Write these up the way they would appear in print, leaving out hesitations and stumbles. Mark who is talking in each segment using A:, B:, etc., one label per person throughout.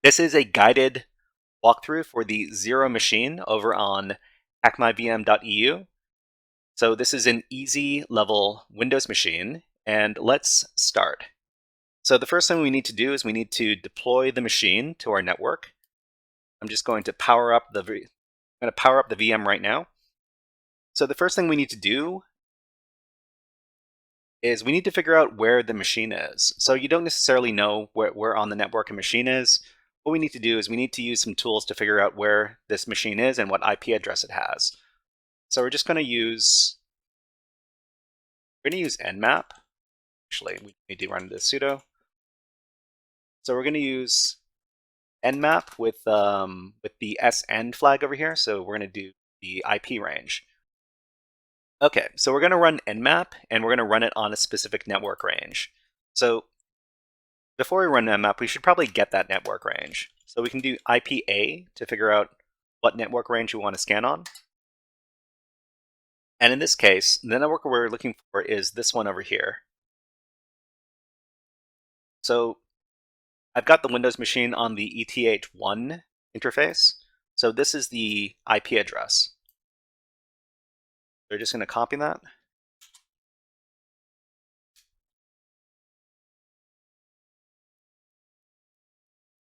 A: This is a guided walkthrough for the Zero machine over on HackMyVM.eu. So this is an easy level Windows machine, and let's start. So the first thing we need to do is we need to deploy the machine to our network. I'm just going to power up the VM right now. So the first thing we need to do is we need to figure out where the machine is. So you don't necessarily know where on the network a machine is. What we need to do is we need to use some tools to figure out where this machine is and what IP address it has. So we're just going to use nmap. Actually, we need to run this sudo. So we're going to use nmap with the SN flag over here. So we're going to do the IP range. Okay, so we're going to run nmap, and we're going to run it on a specific network range. So before we run nmap, we should probably get that network range. So we can do IPA to figure out what network range we want to scan on. And in this case, the network we're looking for is this one over here. So I've got the Windows machine on the ETH1 interface. So this is the IP address. They're just going to copy that.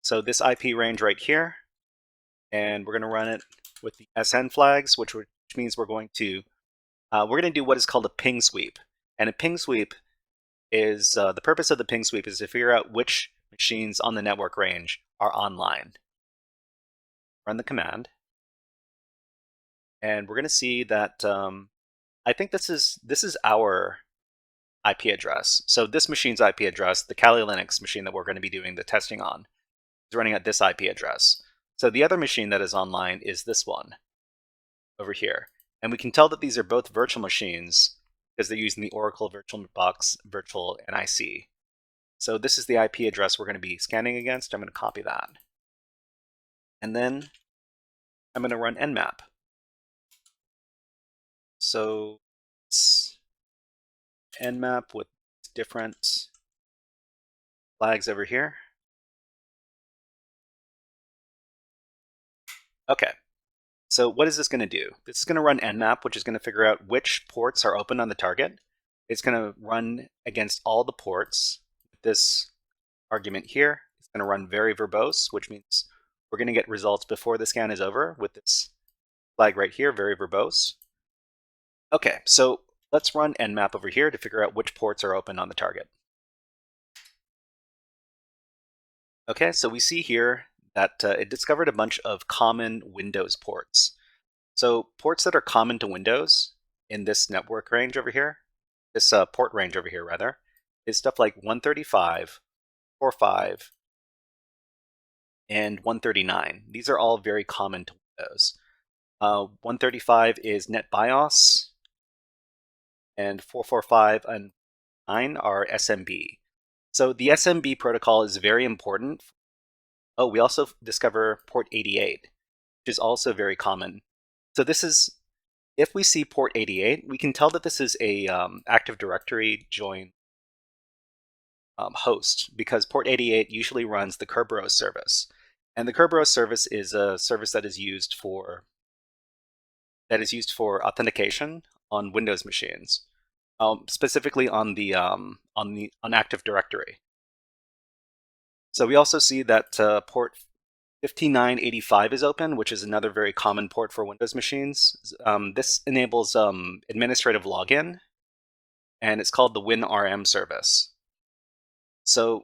A: So this IP range right here, and we're going to run it with the SN flags, which means we're going to do what is called a ping sweep. And a ping sweep is the purpose of the ping sweep is to figure out which machines on the network range are online. Run the command, and we're going to see that I think this is our IP address. So this machine's IP address, the Kali Linux machine that we're going to be doing the testing on, is running at this IP address. So the other machine that is online is this one over here. And we can tell that these are both virtual machines because they're using the Oracle VirtualBox Virtual NIC. So this is the IP address we're going to be scanning against. I'm going to copy that. And then I'm going to run nmap. So it's nmap with different flags over here. Okay, so what is this going to do? This is going to run nmap, which is going to figure out which ports are open on the target. It's going to run against all the ports. This argument here is going to run very verbose, which means we're going to get results before the scan is over with this flag right here, very verbose. Okay, so let's run nmap over here to figure out which ports are open on the target. Okay, so we see here that it discovered a bunch of common Windows ports. So ports that are common to Windows in this network range over here, this port range over here rather, is stuff like 135, 45, and 139. These are all very common to Windows. 135 is NetBIOS, and 445 and 9 are SMB. So the SMB protocol is very important. Oh, we also discover port 88, which is also very common. So this is, if we see port 88, we can tell that this is a Active Directory join host, because port 88 usually runs the Kerberos service. And the Kerberos service is a service that is used for authentication on Windows machines, specifically on Active Directory. So we also see that port 5985 is open, which is another very common port for Windows machines. This enables administrative login, and it's called the WinRM service. So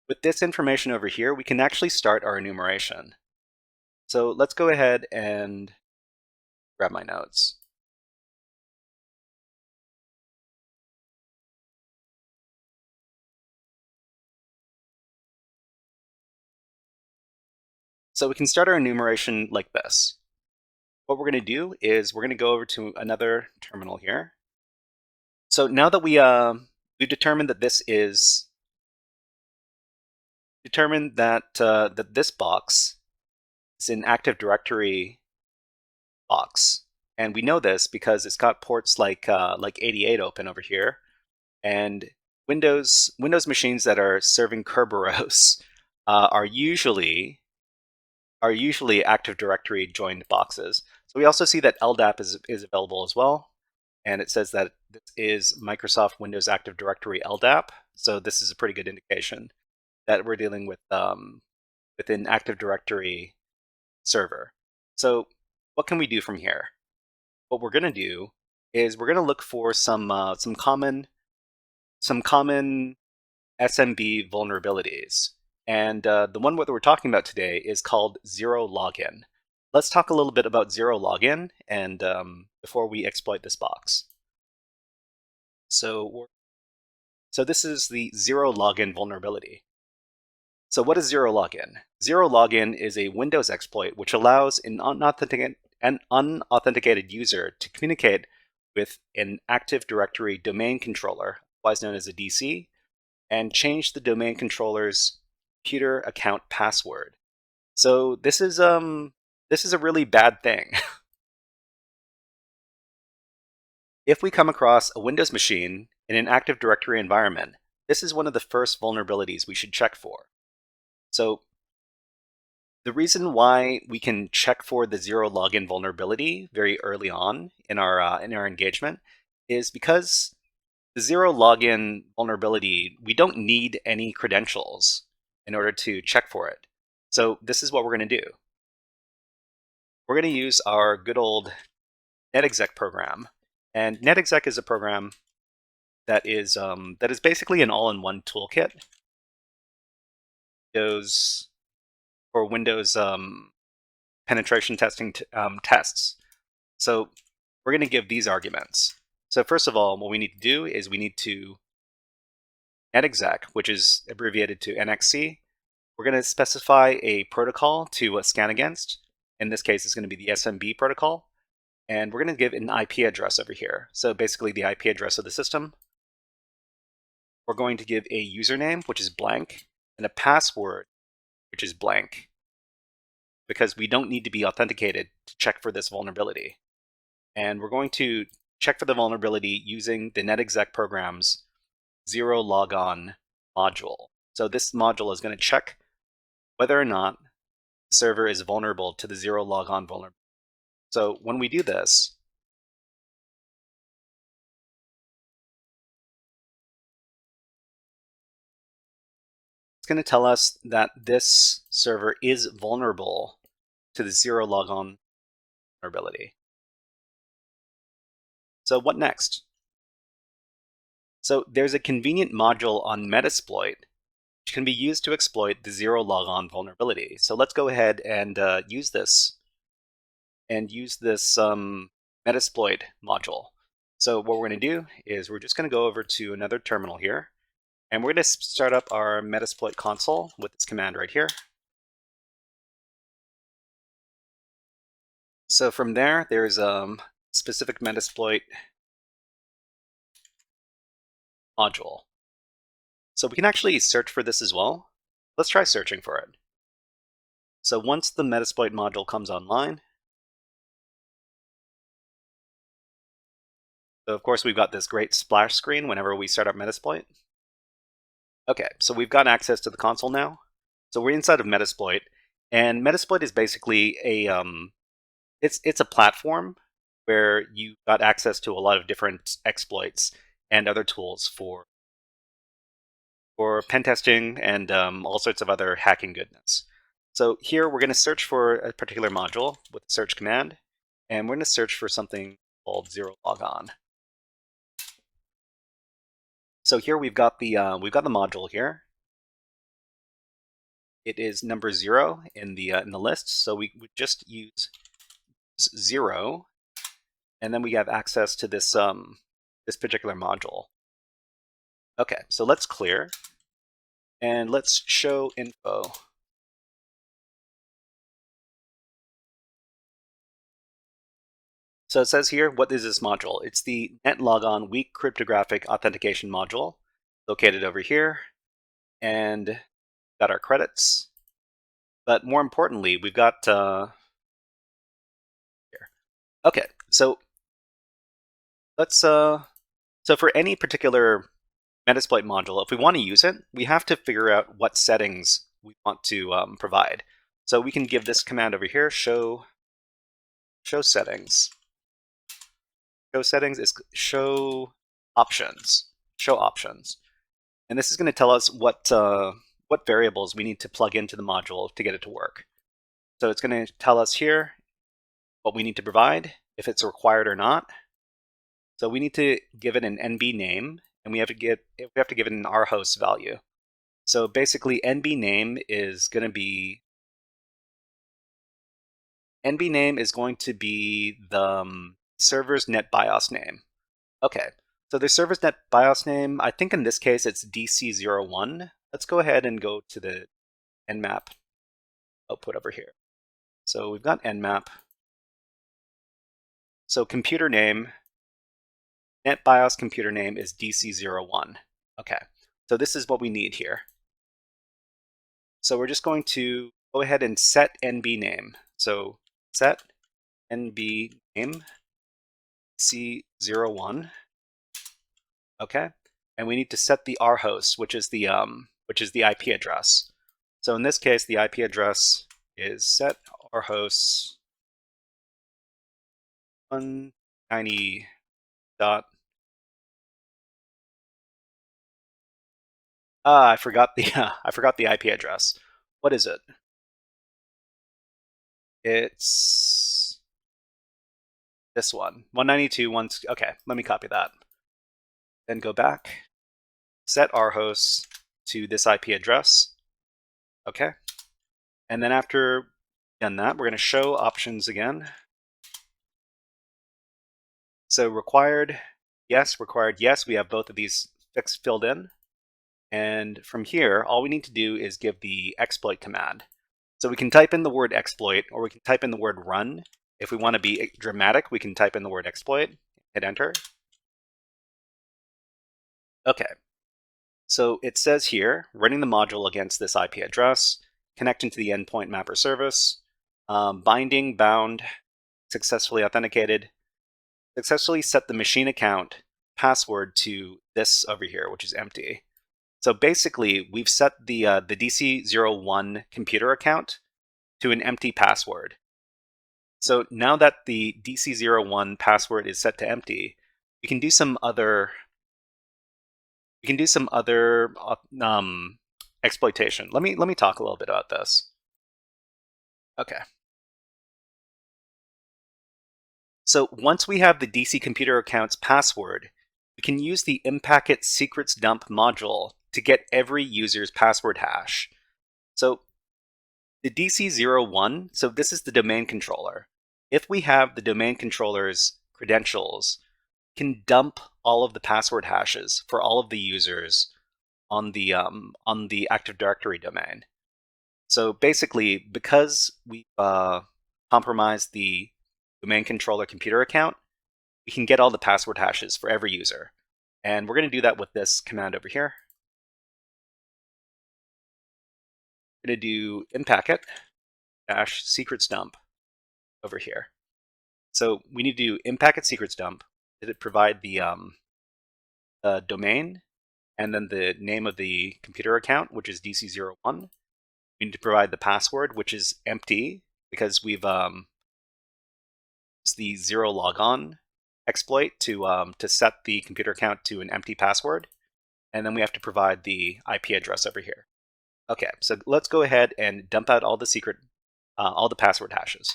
A: with this information over here, we can actually start our enumeration. So let's go ahead and grab my notes. So we can start our enumeration like this. What we're going to do is we're going to go over to another terminal here. So now that we've determined that this that this box is in Active Directory box. And we know this because it's got ports like 88 open over here. And Windows machines that are serving Kerberos are usually Active Directory joined boxes. So we also see that LDAP is available as well. And it says that this is Microsoft Windows Active Directory LDAP. So this is a pretty good indication that we're dealing with within Active Directory server. So what can we do from here? What we're going to do is we're going to look for some common SMB vulnerabilities. And the one that we're talking about today is called Zerologon. Let's talk a little bit about Zerologon and before we exploit this box. So this is the Zerologon vulnerability. So what is Zerologon? Zerologon is a Windows exploit which allows an unauthenticated user to communicate with an Active Directory domain controller, otherwise known as a DC, and change the domain controller's computer account password. So this is a really bad thing. If we come across a Windows machine in an Active Directory environment, this is one of the first vulnerabilities we should check for. So the reason why we can check for the Zerologon vulnerability very early on in our engagement is because the Zerologon vulnerability, we don't need any credentials in order to check for it. So this is what we're going to do. We're going to use our good old netexec program. And netexec is a program that is basically an all-in-one toolkit. Goes for Windows penetration testing tests. So we're going to give these arguments. So first of all, what we need to do is we need to netexec, which is abbreviated to NXC. We're going to specify a protocol to scan against. In this case, it's going to be the SMB protocol. And we're going to give an IP address over here. So basically the IP address of the system. We're going to give a username, which is blank, and a password, which is blank, because we don't need to be authenticated to check for this vulnerability. And we're going to check for the vulnerability using the netexec program's Zerologon module. So this module is going to check whether or not the server is vulnerable to the Zerologon vulnerability. So when we do this, it's going to tell us that this server is vulnerable to the Zerologon vulnerability. So what next? So there's a convenient module on Metasploit which can be used to exploit the Zerologon vulnerability. So let's go ahead and use this Metasploit module. So what we're going to do is we're just going to go over to another terminal here, and we're going to start up our Metasploit console with this command right here. So from there, there's a specific Metasploit module. So we can actually search for this as well. Let's try searching for it. So once the Metasploit module comes online, so of course we've got this great splash screen whenever we start up Metasploit. Okay, so we've got access to the console now. So we're inside of Metasploit, and Metasploit is basically a it's a platform where you got access to a lot of different exploits and other tools for pen testing and all sorts of other hacking goodness. So here we're going to search for a particular module with the search command, and we're going to search for something called Zerologon. So here we've got the module here. It is number 0 in the list, so we would just use 0, and then we have access to this this particular module. Okay, so let's clear, and let's show info. So it says here, what is this module? It's the NetLogon Weak Cryptographic Authentication module, located over here, and got our credits. But more importantly, we've got here. Okay, so let's so for any particular Metasploit module, if we want to use it, we have to figure out what settings we want to provide. So we can give this command over here, show settings. Show settings is show options. Show options, and this is going to tell us what variables we need to plug into the module to get it to work. So it's going to tell us here what we need to provide, if it's required or not. So we need to give it an NB name, and we have to give it an rhost value. So basically, NB name is going to be the server's NetBIOS name. Okay, so the server's NetBIOS name, I think in this case it's DC01. Let's go ahead and go to the nmap output over here. So we've got nmap. So computer name, NetBIOS computer name is DC01. Okay, so this is what we need here. So we're just going to go ahead and set NB name. So set NB name C01. Okay, and we need to set the rhost, which is the IP address. So in this case, the IP address is set rhost 190. I forgot the IP address. What is it? It's this one, 192. Okay, let me copy that. Then go back, set rhost to this IP address. Okay, and then after done that, we're going to show options again. So required, yes. Required, yes. We have both of these filled in. And from here, all we need to do is give the exploit command. So we can type in the word exploit, or we can type in the word run. If we want to be dramatic, we can type in the word exploit, hit enter. Okay, so it says here, running the module against this IP address, connecting to the endpoint mapper service, binding, bound, successfully authenticated, successfully set the machine account password to this over here, which is empty. So basically, we've set the DC01 computer account to an empty password. So now that the DC01 password is set to empty, we can do some other exploitation. Let me talk a little bit about this. Okay. So once we have the DC computer account's password, we can use the Impacket-SecretsDump module to get every user's password hash. So the DC01, so this is the domain controller. If we have the domain controller's credentials, we can dump all of the password hashes for all of the users on the Active Directory domain. So basically, because we compromised the domain controller computer account, we can get all the password hashes for every user. And we're going to do that with this command over here. We're going to do Impacket-SecretsDump over here. So we need to do Impacket-SecretsDump. Did it provide the domain and then the name of the computer account, which is DC01. We need to provide the password, which is empty, because we've used the Zerologon exploit to set the computer account to an empty password. And then we have to provide the IP address over here. Okay, so let's go ahead and dump out all the password hashes.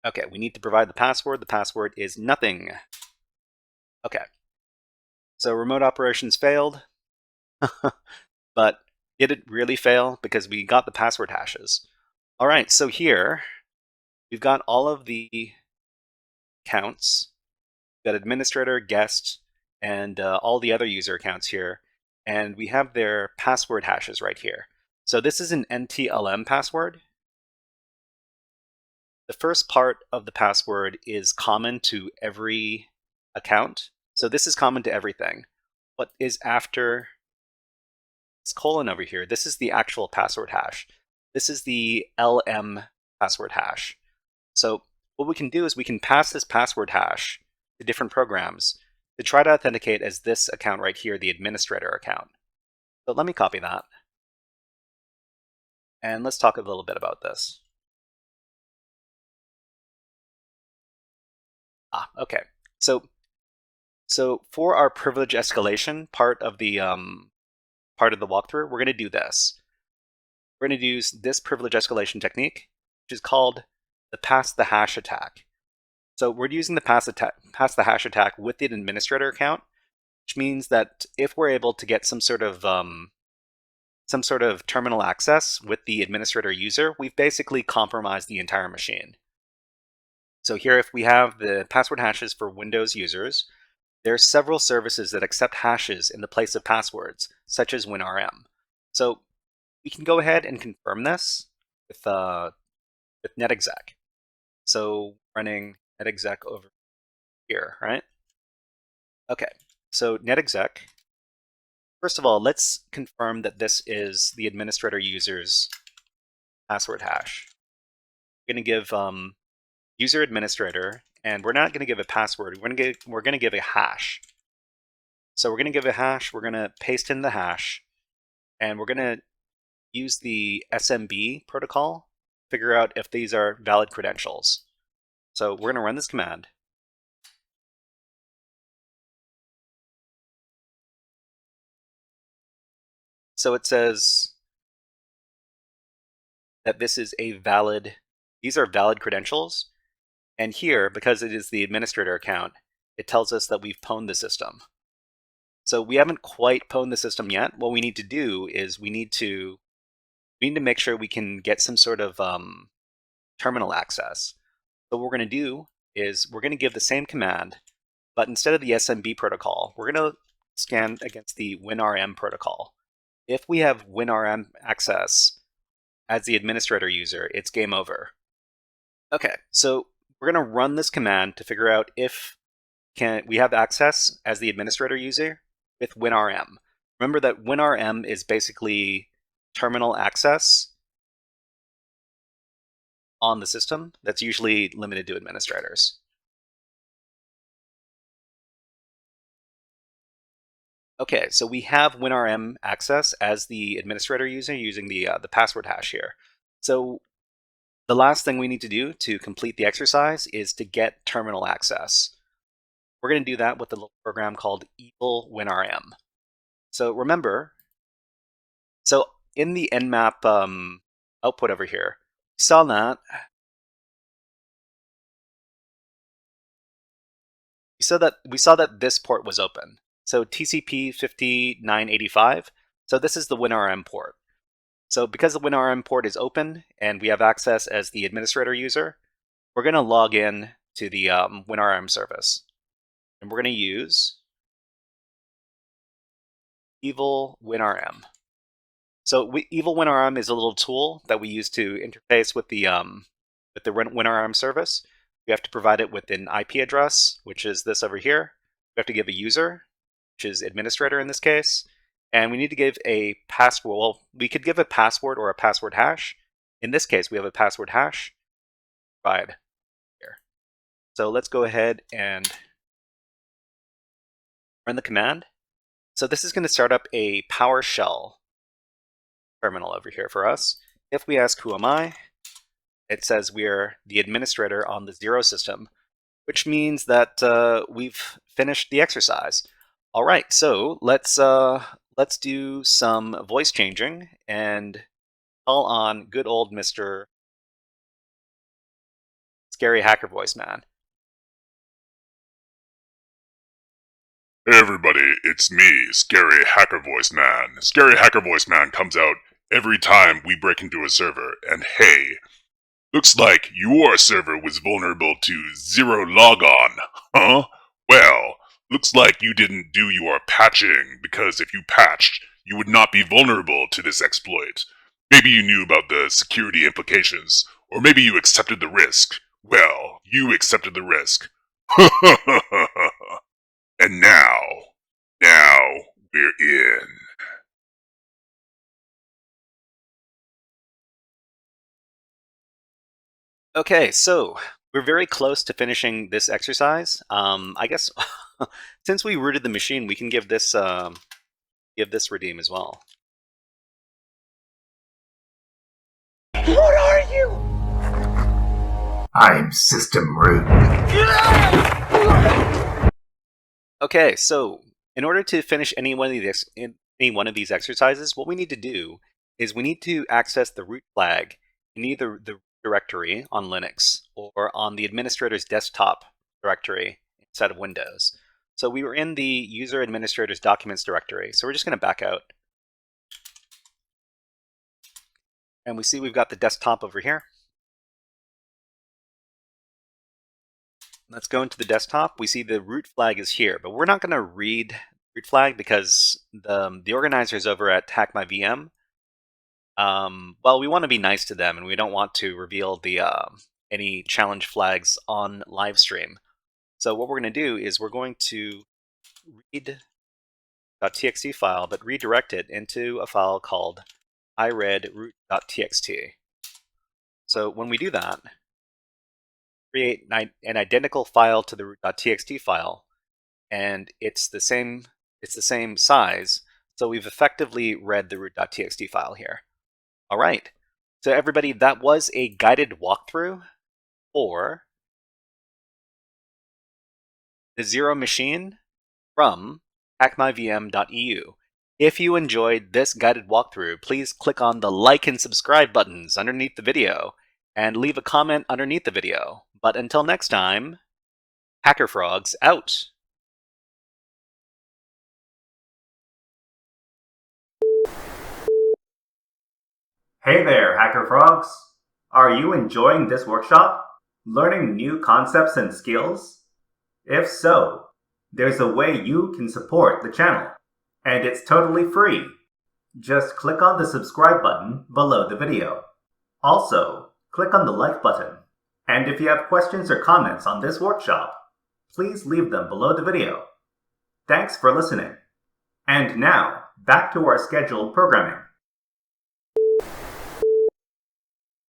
A: Okay, we need to provide the password. The password is nothing. Okay, so remote operations failed, but did it really fail? Because we got the password hashes. All right, so here we've got all of the accounts. We've got administrator, guest, and all the other user accounts here. And we have their password hashes right here. So this is an NTLM password. The first part of the password is common to every account. So this is common to everything. What is after this colon over here, this is the actual password hash. This is the LM password hash. So what we can do is we can pass this password hash to different programs to try to authenticate as this account right here, the administrator account. So let me copy that. And let's talk a little bit about this. Okay. So for our privilege escalation part of the walkthrough, we're going to do this. We're going to use this privilege escalation technique, which is called the pass the hash attack. So we're using the pass the hash attack with the administrator account, which means that if we're able to get some sort of terminal access with the administrator user, we've basically compromised the entire machine. So here, if we have the password hashes for Windows users, there are several services that accept hashes in the place of passwords, such as WinRM. So we can go ahead and confirm this with netexec. So running netexec over here, right? Okay, so netexec. First of all, let's confirm that this is the administrator user's password hash. We're going to give user administrator, and we're not going to give a password. We're going to give a hash. So we're going to give a hash. We're going to paste in the hash, and we're going to use the SMB protocol to figure out if these are valid credentials. So we're going to run this command. So it says that this is these are valid credentials. And here, because it is the administrator account, it tells us that we've pwned the system. So we haven't quite pwned the system yet. What we need to do is we need to make sure we can get some sort of terminal access. So what we're going to do is we're going to give the same command, but instead of the SMB protocol, we're going to scan against the WinRM protocol. If we have WinRM access as the administrator user, it's game over. Okay, so we're going to run this command to figure out if we have access as the administrator user with WinRM. Remember that WinRM is basically terminal access on the system that's usually limited to administrators. Okay, so we have WinRM access as the administrator user using the password hash here. So the last thing we need to do to complete the exercise is to get terminal access. We're going to do that with a little program called evil WinRM. So remember, so in the nmap output over here, we saw that this port was open. So TCP 5985. So this is the WinRM port. So because the WinRM port is open and we have access as the administrator user, we're going to log in to the WinRM service. And we're going to use evil WinRM. So evil WinRM is a little tool that we use to interface with the WinRM service. We have to provide it with an IP address, which is this over here. We have to give a user, which is administrator in this case. And we need to give a password. Well, we could give a password or a password hash. In this case, we have a password hash. Provide here. So let's go ahead and run the command. So this is going to start up a PowerShell terminal over here for us. If we ask who am I, it says we're the administrator on the Zero system, which means that we've finished the exercise. All right, so let's do some voice changing and call on good old Mr. Scary Hacker Voice Man.
B: Hey everybody, it's me, Scary Hacker Voice Man. Scary Hacker Voice Man comes out every time we break into a server, and hey, looks like your server was vulnerable to Zerologon, huh? Well, looks like you didn't do your patching, because if you patched, you would not be vulnerable to this exploit. Maybe you knew about the security implications, or maybe you accepted the risk. Well, you accepted the risk. And now we're in.
A: Okay, so we're very close to finishing this exercise. I guess since we rooted the machine, we can give this redeem as well.
C: What are you?
D: I'm system root.
A: Okay, so in order to finish any one of these exercises, what we need to do is we need to access the root flag in either the directory on Linux or on the administrator's desktop directory instead of Windows. So we were in the user administrator's documents directory, so we're just going to back out. And we see we've got the desktop over here. Let's go into the desktop. We see the root flag is here, but we're not going to read root flag because the organizers over at HackMyVM, well, we want to be nice to them and we don't want to reveal the any challenge flags on live stream. So what we're going to do is we're going to read.txt file, but redirect it into a file called iReadRoot.txt. So when we do that, create an identical file to the root.txt file, and it's the same size, so we've effectively read the root.txt file here. All right, so everybody, that was a guided walkthrough for the Zero machine from hackmyvm.eu. If you enjoyed this guided walkthrough, please click on the like and subscribe buttons underneath the video and leave a comment underneath the video. But until next time, HackerFrogs out!
E: Hey there, HackerFrogs! Are you enjoying this workshop? Learning new concepts and skills? If so, there's a way you can support the channel, and it's totally free. Just click on the subscribe button below the video. Also, click on the like button. And if you have questions or comments on this workshop, please leave them below the video. Thanks for listening. And now, back to our scheduled programming.